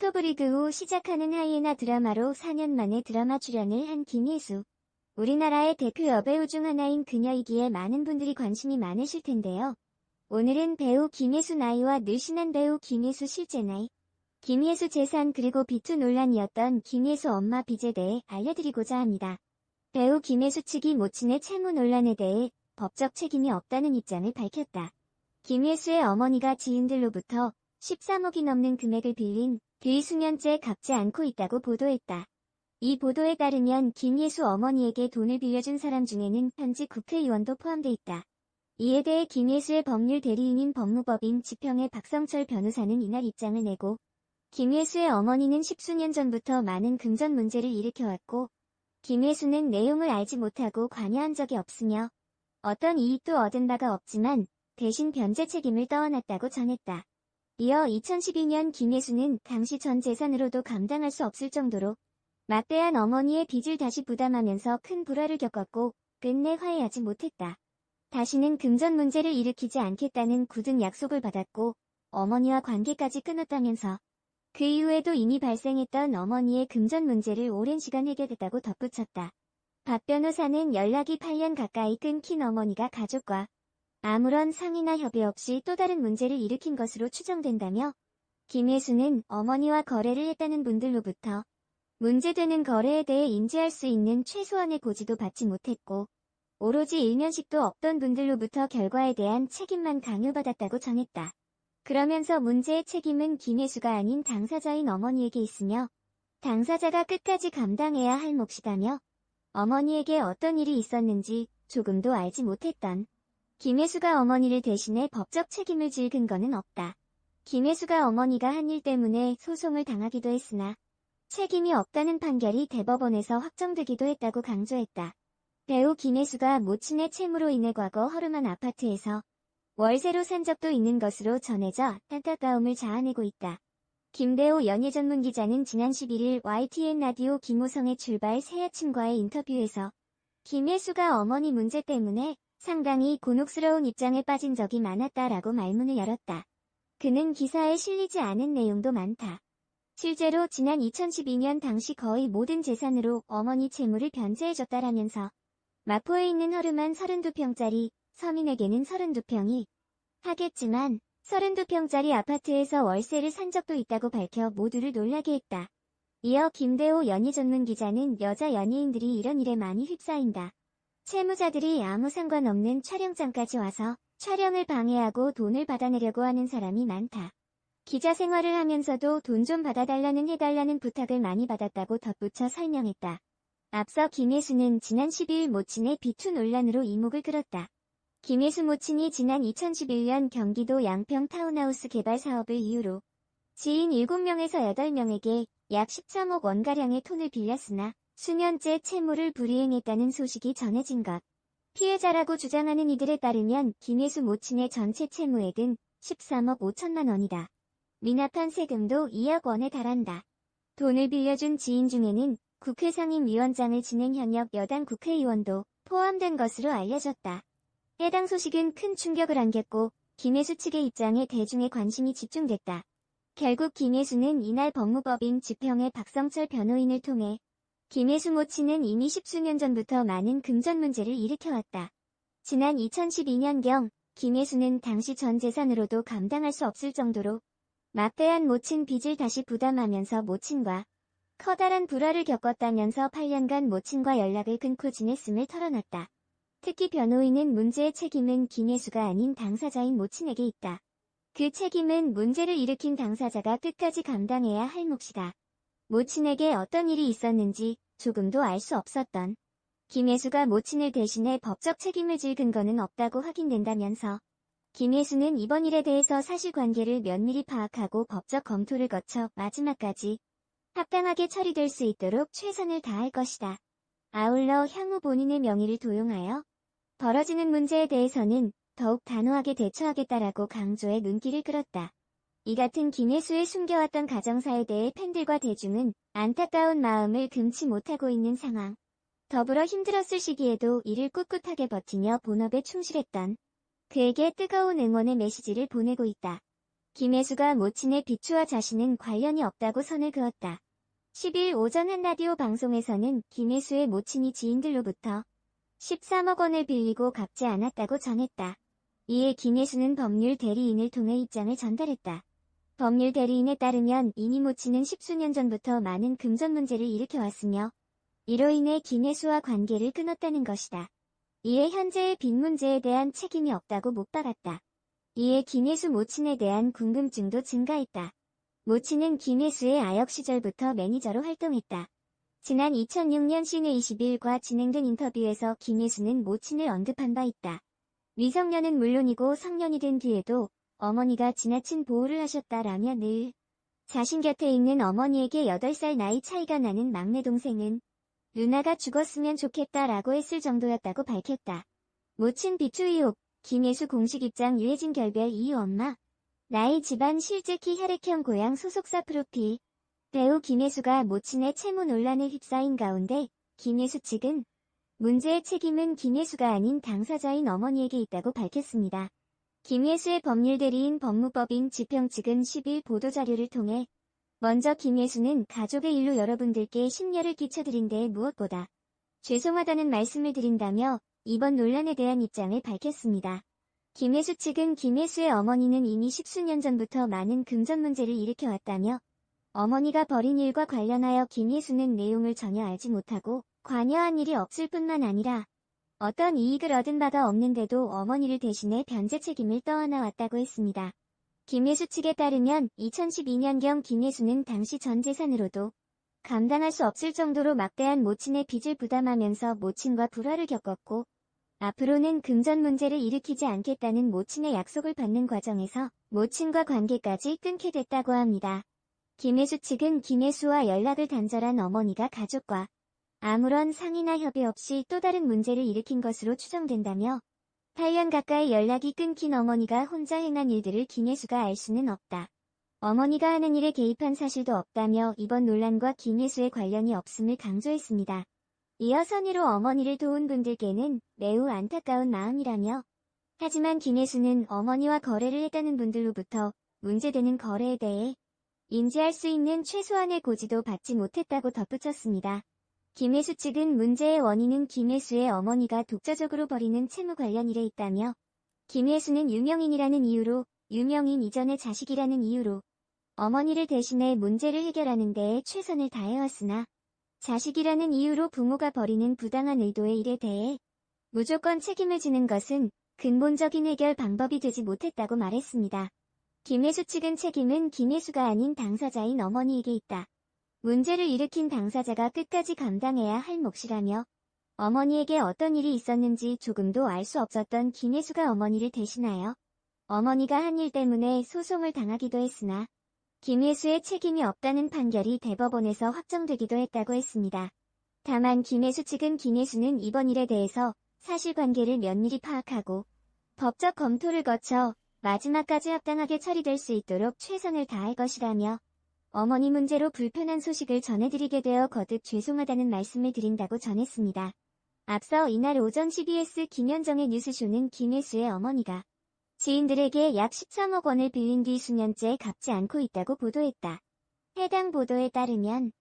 스토브리그 후 시작하는 하이에나 드라마로 4년 만에 드라마 출연을 한 김예수. 우리나라의 대표 여배우 중 하나인 그녀이기에 많은 분들이 관심이 많으실 텐데요. 오늘은 배우 김예수 나이와 늘씬한 배우 김예수 실제 나이, 김예수 재산 그리고 비투 논란이었던 김예수 엄마 빚에 대해 알려드리고자 합니다. 배우 김예수 측이 모친의 채무 논란에 대해 법적 책임이 없다는 입장을 밝혔다. 김예수의 어머니가 지인들로부터 13억이 넘는 금액을 빌린 뒤 수년째 갚지 않고 있다고 보도했다. 이 보도에 따르면 김예수 어머니에게 돈을 빌려준 사람 중에는 현직 국회의원도 포함돼 있다. 이에 대해 김예수의 법률 대리인인 법무법인 지평의 박성철 변호사는 이날 입장을 내고 김예수의 어머니는 십수년 전부터 많은 금전 문제를 일으켜왔고 김예수는 내용을 알지 못하고 관여한 적이 없으며 어떤 이익도 얻은 바가 없지만 대신 변제 책임을 떠안았다고 전했다. 이어 2012년 김예수는 당시 전 재산으로도 감당할 수 없을 정도로 막대한 어머니의 빚을 다시 부담하면서 큰 불화를 겪었고 끝내 화해하지 못했다. 다시는 금전 문제를 일으키지 않겠다는 굳은 약속을 받았고 어머니와 관계까지 끊었다면서 그 이후에도 이미 발생했던 어머니의 금전 문제를 오랜 시간 해결했다고 덧붙였다. 박 변호사는 연락이 8년 가까이 끊긴 어머니가 가족과 아무런 상의나 협의 없이 또 다른 문제를 일으킨 것으로 추정된다며 김예수는 어머니와 거래를 했다는 분들로부터 문제되는 거래에 대해 인지할 수 있는 최소한의 고지도 받지 못했고 오로지 일면식도 없던 분들로부터 결과에 대한 책임만 강요받았다고 전했다. 그러면서 문제의 책임은 김예수가 아닌 당사자인 어머니에게 있으며 당사자가 끝까지 감당해야 할 몫이다며 어머니에게 어떤 일이 있었는지 조금도 알지 못했던 김예수가 어머니를 대신해 법적 책임을 질 근거는 없다. 김예수가 어머니가 한 일 때문에 소송을 당하기도 했으나 책임이 없다는 판결이 대법원에서 확정되기도 했다고 강조했다. 배우 김예수가 모친의 채무로 인해 과거 허름한 아파트에서 월세로 산 적도 있는 것으로 전해져 안타까움을 자아내고 있다. 김대호 연예전문기자는 지난 11일 YTN 라디오 김호성의 출발 새 아침과의 인터뷰에서 김예수가 어머니 문제 때문에 상당히 곤혹스러운 입장에 빠진 적이 많았다라고 말문을 열었다. 그는 기사에 실리지 않은 내용도 많다. 실제로 지난 2012년 당시 거의 모든 재산으로 어머니 채무를 변제해줬다라면서 마포에 있는 허름한 32평짜리 서민에게는 32평이 하겠지만 32평짜리 아파트에서 월세를 산 적도 있다고 밝혀 모두를 놀라게 했다. 이어 김대호 연예전문기자는 여자 연예인들이 이런 일에 많이 휩싸인다. 채무자들이 아무 상관없는 촬영장까지 와서 촬영을 방해하고 돈을 받아내려고 하는 사람이 많다. 기자 생활을 하면서도 돈 좀 받아달라는 해달라는 부탁을 많이 받았다고 덧붙여 설명했다. 앞서 김예수는 지난 12일 모친의 비투 논란으로 이목을 끌었다. 김예수 모친이 지난 2011년 경기도 양평 타운하우스 개발 사업을 이유로 지인 7명에서 8명에게 약 13억 원가량의 돈을 빌렸으나 수년째 채무를 불이행했다는 소식이 전해진 것. 피해자라고 주장하는 이들에 따르면 김예수 모친의 전체 채무액은 13억 5천만 원이다. 미납한 세금도 2억 원에 달한다. 돈을 빌려준 지인 중에는 국회 상임위원장을 지낸 현역 여당 국회의원도 포함된 것으로 알려졌다. 해당 소식은 큰 충격을 안겼고 김예수 측의 입장에 대중의 관심이 집중됐다. 결국 김예수는 이날 법무법인 지평의 박성철 변호인을 통해 김예수 모친은 이미 십수년 전부터 많은 금전 문제를 일으켜왔다. 지난 2012년경 김예수는 당시 전 재산으로도 감당할 수 없을 정도로 막대한 모친 빚을 다시 부담하면서 모친과 커다란 불화를 겪었다면서 8년간 모친과 연락을 끊고 지냈음을 털어놨다. 특히 변호인은 문제의 책임은 김예수가 아닌 당사자인 모친에게 있다. 그 책임은 문제를 일으킨 당사자가 끝까지 감당해야 할 몫이다. 모친에게 어떤 일이 있었는지 조금도 알 수 없었던 김예수가 모친을 대신해 법적 책임을 질 근거는 없다고 확인된다면서 김예수는 이번 일에 대해서 사실관계를 면밀히 파악하고 법적 검토를 거쳐 마지막까지 합당하게 처리될 수 있도록 최선을 다할 것이다. 아울러 향후 본인의 명의를 도용하여 벌어지는 문제에 대해서는 더욱 단호하게 대처하겠다라고 강조해 눈길을 끌었다. 이 같은 김예수의 숨겨왔던 가정사에 대해 팬들과 대중은 안타까운 마음을 금치 못하고 있는 상황. 더불어 힘들었을 시기에도 이를 꿋꿋하게 버티며 본업에 충실했던 그에게 뜨거운 응원의 메시지를 보내고 있다. 김혜수가 모친의 비추와 자신은 관련이 없다고 선을 그었다. 10일 오전 한 라디오 방송에서는 김혜수의 모친이 지인들로부터 13억 원을 빌리고 갚지 않았다고 전했다. 이에 김혜수는 법률 대리인을 통해 입장을 전달했다. 법률 대리인에 따르면 이니 모친은 십수년 전부터 많은 금전 문제를 일으켜왔으며 이로 인해 김혜수와 관계를 끊었다는 것이다. 이에 현재의 빚 문제에 대한 책임이 없다고 못 박았다. 이에 김혜수 모친에 대한 궁금증도 증가했다. 모친은 김혜수의 아역 시절부터 매니저로 활동했다. 지난 2006년 시내 21과 진행된 인터뷰에서 김혜수는 모친을 언급한 바 있다. 미성년은 물론이고 성년이 된 뒤에도 어머니가 지나친 보호를 하셨다라며 늘 자신 곁에 있는 어머니에게 8살 나이 차이가 나는 막내 동생은 누나가 죽었으면 좋겠다라고 했을 정도였다고 밝혔다. 모친 비추 의혹, 김혜수 공식 입장 유해진 결별 이유 엄마. 나이 집안 실제 키 혈액형 고향 소속사 프로필. 배우 김혜수가 모친의 채무 논란에 휩싸인 가운데 김혜수 측은 문제의 책임은 김혜수가 아닌 당사자인 어머니에게 있다고 밝혔습니다. 김혜수의 법률 대리인 법무법인 지평 측은 10일 보도자료를 통해 먼저 김혜수는 가족의 일로 여러분들께 심려를 끼쳐드린 데에 무엇보다 죄송하다는 말씀을 드린다며 이번 논란에 대한 입장을 밝혔습니다. 김혜수 측은 김혜수의 어머니는 이미 십수년 전부터 많은 금전 문제를 일으켜왔다며 어머니가 벌인 일과 관련하여 김혜수는 내용을 전혀 알지 못하고 관여한 일이 없을 뿐만 아니라 어떤 이익을 얻은 바가 없는데도 어머니를 대신해 변제 책임을 떠안아 왔다고 했습니다. 김혜수 측에 따르면 2012년경 김혜수는 당시 전 재산으로도 감당할 수 없을 정도로 막대한 모친의 빚을 부담하면서 모친과 불화를 겪었고 앞으로는 금전 문제를 일으키지 않겠다는 모친의 약속을 받는 과정에서 모친과 관계까지 끊게 됐다고 합니다. 김혜수 측은 김혜수와 연락을 단절한 어머니가 가족과 아무런 상의나 협의 없이 또 다른 문제를 일으킨 것으로 추정된다며 8년 가까이 연락이 끊긴 어머니가 혼자 행한 일들을 김혜수가 알 수는 없다. 어머니가 하는 일에 개입한 사실도 없다며 이번 논란과 김혜수의 관련이 없음을 강조했습니다. 이어 선의로 어머니를 도운 분들께는 매우 안타까운 마음이라며 하지만 김혜수는 어머니와 거래를 했다는 분들로부터 문제되는 거래에 대해 인지할 수 있는 최소한의 고지도 받지 못했다고 덧붙였습니다. 김혜수 측은 문제의 원인은 김혜수의 어머니가 독자적으로 벌이는 채무 관련 일에 있다며 김혜수는 유명인이라는 이유로 유명인 이전의 자식이라는 이유로 어머니를 대신해 문제를 해결하는 데에 최선을 다해왔으나 자식이라는 이유로 부모가 벌이는 부당한 의도의 일에 대해 무조건 책임을 지는 것은 근본적인 해결 방법이 되지 못했다고 말했습니다. 김혜수 측은 책임은 김혜수가 아닌 당사자인 어머니에게 있다. 문제를 일으킨 당사자가 끝까지 감당해야 할 몫이라며 어머니에게 어떤 일이 있었는지 조금도 알 수 없었던 김혜수가 어머니를 대신하여 어머니가 한 일 때문에 소송을 당하기도 했으나 김혜수의 책임이 없다는 판결이 대법원에서 확정되기도 했다고 했습니다. 다만 김혜수 측은 김혜수는 이번 일에 대해서 사실관계를 면밀히 파악하고 법적 검토를 거쳐 마지막까지 합당하게 처리될 수 있도록 최선을 다할 것이라며 어머니 문제로 불편한 소식을 전해드리게 되어 거듭 죄송하다는 말씀을 드린다고 전했습니다. 앞서 이날 오전 CBS 김현정의 뉴스쇼는 김혜수의 어머니가 지인들에게 약 13억 원을 빌린 뒤 수년째 갚지 않고 있다고 보도했다. 해당 보도에 따르면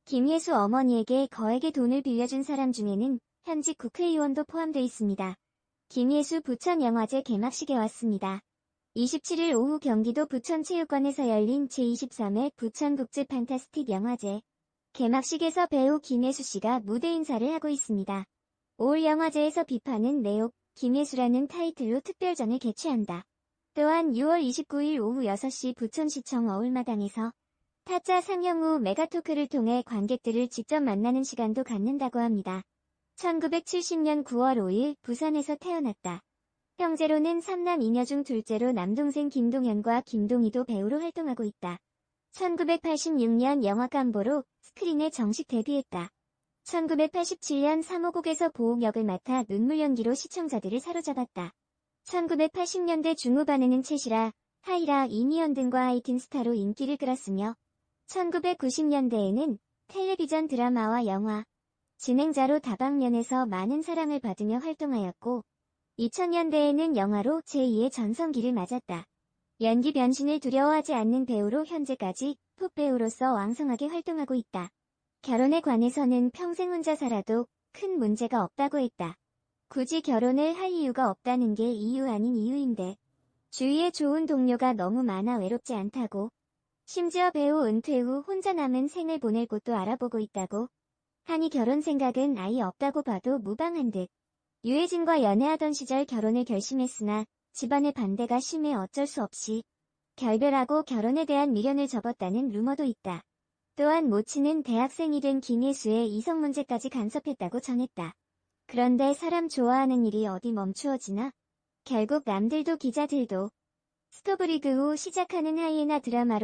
김혜수 어머니에게 거액의 돈을 빌려준 사람 중에는 현직 국회의원도 포함돼 있습니다. 김혜수 부천영화제 개막식에 왔습니다. 27일 오후 경기도 부천체육관에서 열린 제23회 부천국제 판타스틱 영화제 개막식에서 배우 김혜수 씨가 무대 인사를 하고 있습니다. 올 영화제에서 비판은 내옥, 김혜수라는 타이틀로 특별전을 개최한다. 또한 6월 29일 오후 6시 부천시청 어울마당에서 타짜 상영 후 메가토크를 통해 관객들을 직접 만나는 시간도 갖는다고 합니다. 1970년 9월 5일 부산에서 태어났다. 형제로는 3남 2녀 중 둘째로 남동생 김동현과 김동희도 배우로 활동하고 있다. 1986년 영화 깜보로 스크린에 정식 데뷔했다. 1987년 3호곡에서 보옥 역을 맡아 눈물 연기로 시청자들을 사로잡았다. 1980년대 중후반에는 채시라, 하이라, 이미연 등과 하이틴 스타로 인기를 끌었으며 1990년대에는 텔레비전 드라마와 영화, 진행자로 다방면에서 많은 사랑을 받으며 활동하였고 2000년대에는 영화로 제2의 전성기를 맞았다. 연기 변신을 두려워하지 않는 배우로 현재까지 톱 배우로서 왕성하게 활동하고 있다. 결혼에 관해서는 평생 혼자 살아도 큰 문제가 없다고 했다. 굳이 결혼을 할 이유가 없다는 게 이유 아닌 이유인데. 주위에 좋은 동료가 너무 많아 외롭지 않다고. 심지어 배우 은퇴 후 혼자 남은 생을 보낼 곳도 알아보고 있다고. 하니 결혼 생각은 아예 없다고 봐도 무방한 듯. 유해진과 연애하던 시절 결혼을 결심했으나 집안의 반대가 심해 어쩔 수 없이 결별하고 결혼에 대한 미련을 접었다는 루머도 있다. 또한 모친은 대학생이 된 김혜수의 이성 문제까지 간섭했다고 전했다. 그런데 사람 좋아하는 일이 어디 멈추어지나? 결국 남들도 기자들도 스토브리그 후 시작하는 하이에나 드라마로